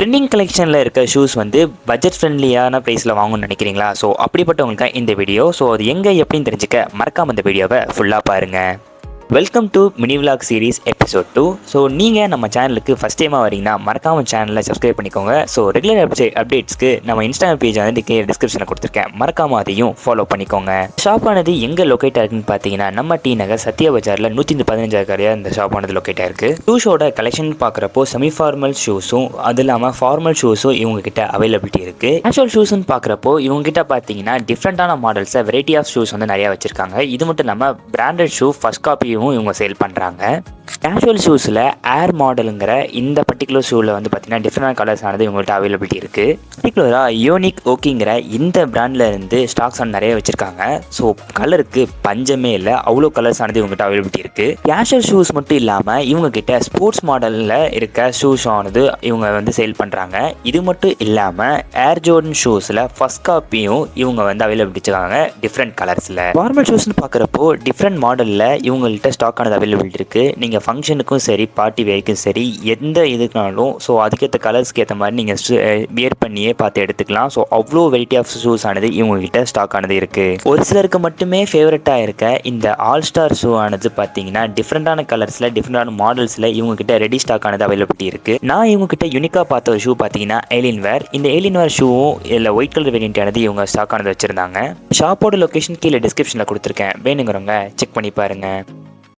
Trending கலெக்ஷனில் இருக்க shoes வந்து பட்ஜெட் ஃப்ரெண்ட்லியான ப்ரைஸில் வாங்கணும்னு நினைக்கிறீங்களா? ஸோ அப்படிப்பட்டவங்களுக்கு இந்த வீடியோ. ஸோ அது எங்கே எப்படின்னு தெரிஞ்சுக்க மறக்காம இந்த வீடியோவை ஃபுல்லாக பாருங்கள். Welcome to mini vlog series episode 2. So நீங்கள் நம்ம சேனலுக்கு ஃபஸ்ட் டைமாக வரீங்கன்னா மறக்காம சேனலை சப்ஸ்கிரைப் பண்ணிக்கோங்க. ஸோ ரெகுலர் அப்டேட்ஸ்க்கு நம்ம இன்ஸ்டாகிராம் பேஜ் வந்து டிஸ்கிரிப்ஷனில் கொடுத்துருக்கேன், மறக்காம அதையும் ஃபாலோ பண்ணிக்கோங்க. ஷாப்பானது எங்கே லொக்கேட் ஆகுதுன்னு பார்த்தீங்கன்னா நம்ம டி நகர் சத்யா பஜாரில் 115 கடையாக இந்த ஷாப்பானது லொக்கேட் ஆயிருக்கு. ஷூஸோட கலெக்ஷன் பார்க்குறப்போ செமி ஃபார்மல் ஷூஸும் அது இல்லாமல் ஃபார்மல் ஷூஸும் இவங்க கிட்ட அவைலபிலிட்டி இருக்குது. கேஷுவல் ஷூஸ்ன்னு பார்க்குறப்போ இவங்க கிட்ட பார்த்தீங்கன்னா டிஃப்ரெண்டான மாடல்ஸை வெரைட்டி ஆஃப் ஷூஸ் வந்து நிறையா வச்சிருக்காங்க. இது மட்டும் இல்லாமல் பிராண்டட் ஷூ ஃபர்ஸ்ட் காப்பியும் இவங்க சேல் பண்ணுறாங்க. கேஷுவல் ஷூஸில் ஏர் மாடலுங்கிற இந்த பர்டிகுலர் ஷூவில் வந்து பார்த்தீங்கன்னா டிஃப்ரெண்டான கலர்ஸ் ஆனது இவங்கள்ட்ட அவைலபிலிட்டி இருக்குது. பர்டிகுலராக யோனிக் ஓக்கிங்கிற இந்த பிராண்டில் இருந்து ஸ்டாக்ஸ் ஆனது நிறைய வச்சுருக்காங்க. ஸோ கலருக்கு பஞ்சமே இல்லை, அவ்வளோ கலர்ஸ் ஆனது இவங்ககிட்ட அவைலபிலிட்டி இருக்குது. கேஷுவல் ஷூஸ் மட்டும் இல்லாமல் இவங்க கிட்ட ஸ்போர்ட்ஸ் மாடலில் இருக்க ஷூஸ் ஆனது இவங்க வந்து சேல் பண்ணுறாங்க. இது மட்டும் இல்லாமல் ஏர் ஜோர்டன் ஷூஸில் ஃபர்ஸ்ட் காப்பியும் இவங்க வந்து அவைலபிலிட்டி வச்சுருக்காங்க டிஃப்ரெண்ட் கலர்ஸில். நார்மல் ஷூஸ்னு பார்க்குறப்போ டிஃப்ரெண்ட் மாடலில் இவங்கள்ட்ட ஸ்டாக் ஆனது அவைலபிலிட்டி இருக்குது. நீங்கள் ஃபங்க்ஷனுக்கும் சரி பார்ட்டி வேர்க்கும் சரி எந்த இதுக்குனாலும் ஸோ அதுக்கேற்ற கலர்ஸ்க்கு ஏற்ற மாதிரி நீங்கள் வியர் பண்ணியே பார்த்து எடுத்துக்கலாம். ஸோ அவ்வளோ வெரைட்டி ஆஃப் ஷூஸ் ஆனது இவங்ககிட்ட ஸ்டாக் ஆனது இருக்குது. ஒரு சிலருக்கு மட்டுமே ஃபேவரட்டாக இருக்க இந்த ஆல் ஸ்டார் ஷூ ஆனது பார்த்தீங்கன்னா டிஃப்ரெண்டான கலர்ஸில் டிஃப்ரெண்டான மாடல்ஸில் இவங்ககிட்ட ரெடி ஸ்டாக் ஆனது அவைலபிலிட்டி இருக்குது. நான் இவங்ககிட்ட யூனிக்காக பார்த்த ஒரு ஷூ பார்த்தீங்கன்னா ஏலியன் வேர். இந்த ஏலியன் வேர் ஷூவும் இல்லை ஒயிட் கலர் வேரியன்ட் ஆனது இவங்க ஸ்டாக் ஆனது வச்சுருந்தாங்க. ஷாப்போட லொக்கேஷன் கீழே டிஸ்கிரிப்ஷனில் கொடுத்துருக்கேன், வேணுங்கிறவங்க செக் பண்ணி பாருங்கள்.